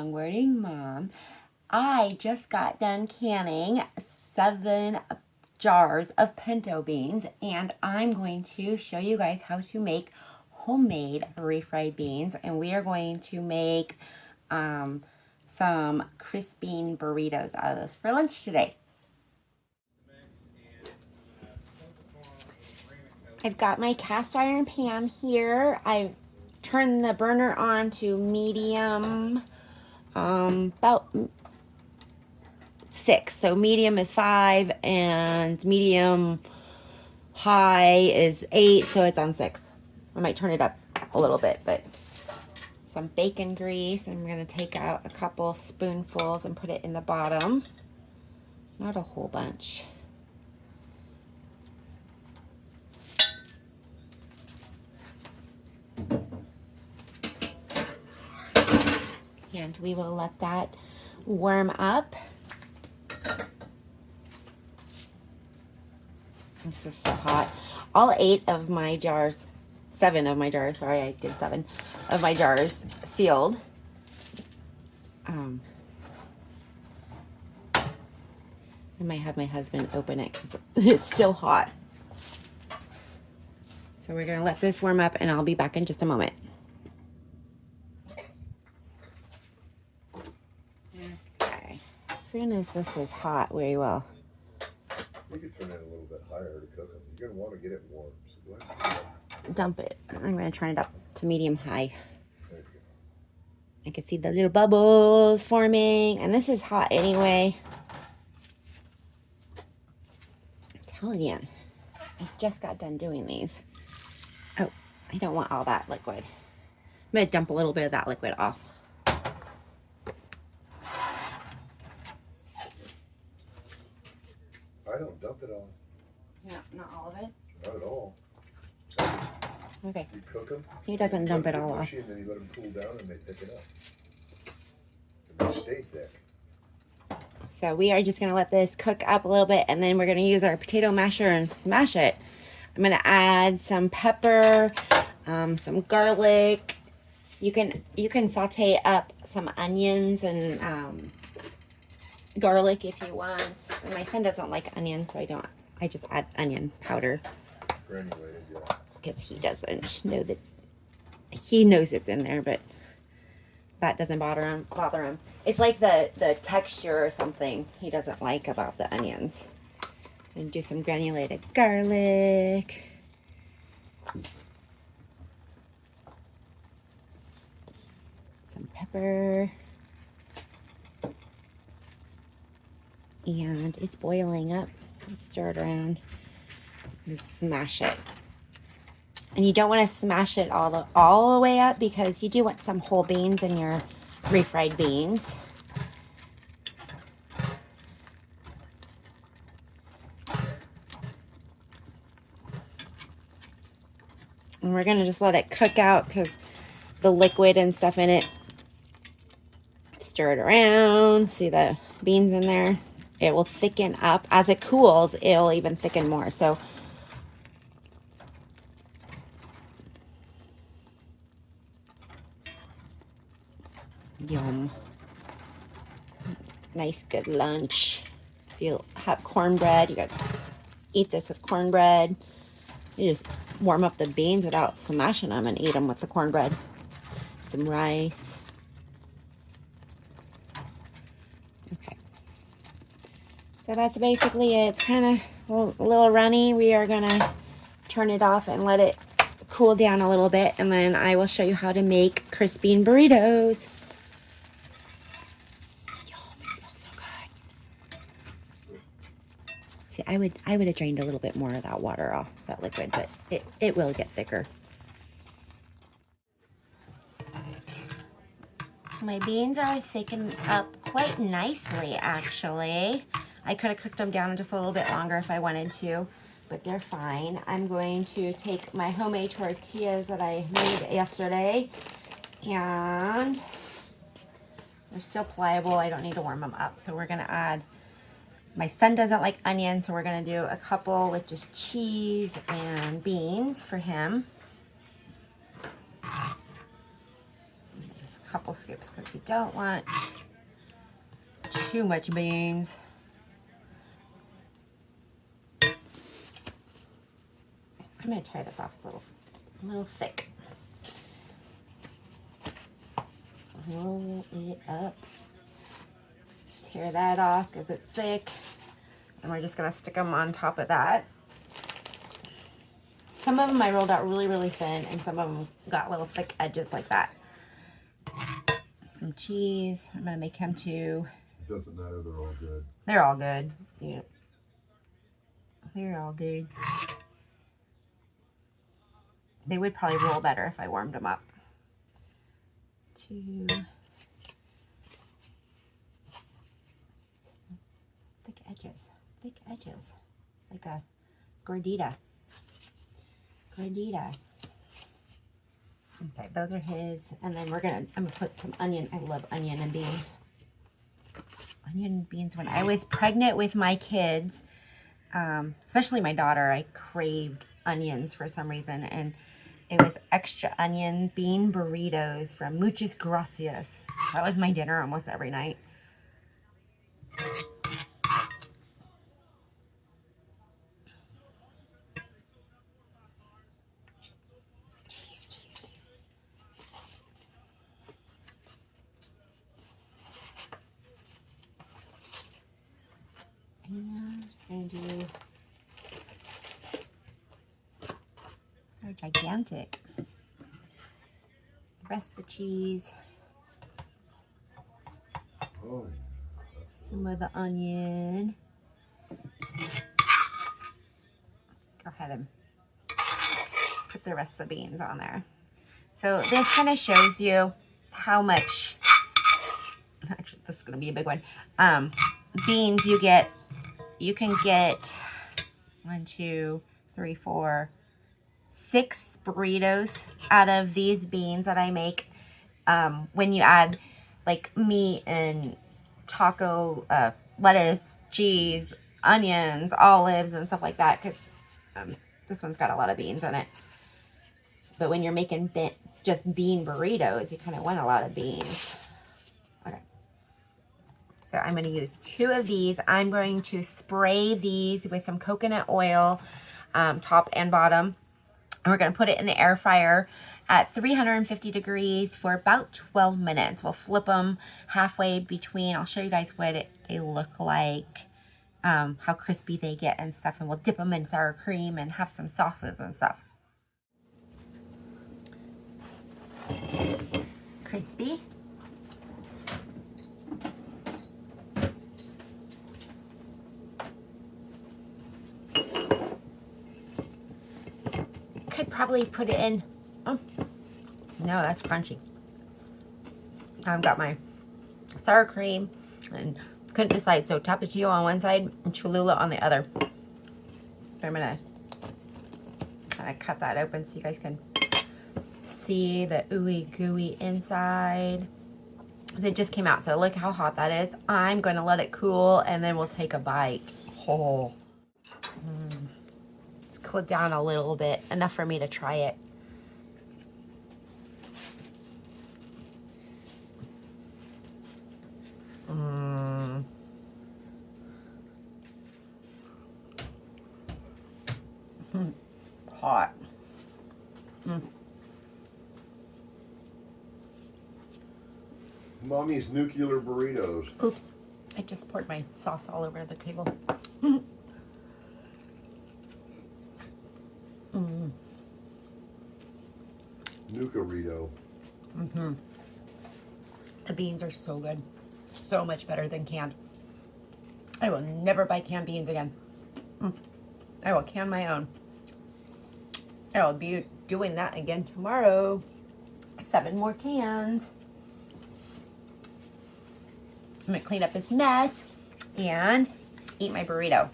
longboarding mom. I just got done canning 7 jars of pinto beans, and I'm going to show you guys how to make homemade refried beans. And we are going to make some crispy burritos out of those for lunch today. I've got my cast iron pan here. I've turned the burner on to medium, about 6. So medium is 5 and medium high is 8. So it's on 6. I might turn it up a little bit, but some bacon grease. I'm going to take out a couple spoonfuls and put it in the bottom. Not a whole bunch. And we will let that warm up. This is so hot. All 8 of my jars, 7 of my jars, sorry, I did 7 of my jars sealed. I might have my husband open it because it's still hot. So we're going to let this warm up and I'll be back in just a moment. Okay. As soon as this is hot, we will. You could turn it a little bit higher to cook them. You're going to want to get it warm. So go ahead and dump it. I'm going to turn it up to medium high. there you go. I can see the little bubbles forming, and this is hot anyway. I'm telling you, I just got done doing these. Oh, I don't want all that liquid. I'm going to dump a little bit of that liquid off. I don't dump it all. No, not all of it. Not at all. Okay. You cook them. He doesn't dump it all off. And then you let them cool down and they pick it up. And they stay thick. So we are just going to let this cook up a little bit, and then we're going to use our potato masher and mash it. I'm going to add some pepper, some garlic. You can saute up some onions and garlic if you want. My son doesn't like onion, so I just add onion powder. Granulated, yeah. Because he doesn't know that, he knows it's in there, but that doesn't bother him. It's like the texture or something he doesn't like about the onions. And do some granulated garlic. Some pepper. And it's boiling up. Let's stir it around and smash it. And you don't want to smash it all the way up because you do want some whole beans in your refried beans. And we're going to just let it cook out because the liquid and stuff in it. Stir it around. See the beans in there? It will thicken up. As it cools, it'll even thicken more. So yum. Nice, good lunch. If you have cornbread, you got to eat this with cornbread. You just warm up the beans without smashing them and eat them with the cornbread. Some rice. Okay. So that's basically it. It's kind of a little runny. We are going to turn it off and let it cool down a little bit. And then I will show you how to make crispy burritos. See, I would have drained a little bit more of that water off, that liquid, but it will get thicker. My beans are thickened up quite nicely, actually. I could have cooked them down just a little bit longer if I wanted to, but they're fine. I'm going to take my homemade tortillas that I made yesterday, and they're still pliable. I don't need to warm them up, so we're going to add. My son doesn't like onions, so we're going to do a couple with just cheese and beans for him. Just couple scoops because you don't want too much beans. I'm going to try this off a little thick. Roll it up. Tear that off because it's thick. And we're just going to stick them on top of that. Some of them I rolled out really, really thin, and some of them got little thick edges like that. Some cheese. I'm going to make him too. It doesn't matter, they're all good. They're all good. Yeah. They're all good. They would probably roll better if I warmed them up. 2. Thick edges. Thick edges. Like a gordita. Gordita. Okay, those are his. And then I'm gonna put some onion. I love onion and beans. Onion and beans. When I was pregnant with my kids, especially my daughter, I craved onions for some reason, and it was extra onion bean burritos from Muchas Gracias. That was my dinner almost every night. And we're going to do, these are gigantic. The rest of the cheese. Oh, Some of the onion. Go ahead and put the rest of the beans on there. So this kind of shows you how much, actually this is going to be a big one, beans you get. You can get 1, 2, 3, 4, 6 burritos out of these beans that I make. When you add like meat and taco, lettuce, cheese, onions, olives, and stuff like that, because this one's got a lot of beans in it. But when you're making just bean burritos, you kind of want a lot of beans. Okay. So I'm going to use 2 of these. I'm going to spray these with some coconut oil, top and bottom. And we're going to put it in the air fryer at 350 degrees for about 12 minutes. We'll flip them halfway between. I'll show you guys what they look like, how crispy they get and stuff. And we'll dip them in sour cream and have some sauces and stuff. Crispy. Could probably put it in. Oh, no, that's crunchy. I've got my sour cream and couldn't decide. So tapatio on one side and Cholula on the other. So I'm gonna kind of cut that open so you guys can see the ooey gooey inside. It just came out, so look how hot that is. I'm going to let it cool and then we'll take a bite. Oh. Just cool it down a little bit, enough for me to try it. Hot. Mommy's nuclear burritos. Oops, I just poured my sauce all over the table. Nucarito. The beans are so good. So much better than canned. I will never buy canned beans again. I will can my own. I will be doing that again tomorrow. 7 more cans. I'm gonna clean up this mess and eat my burrito.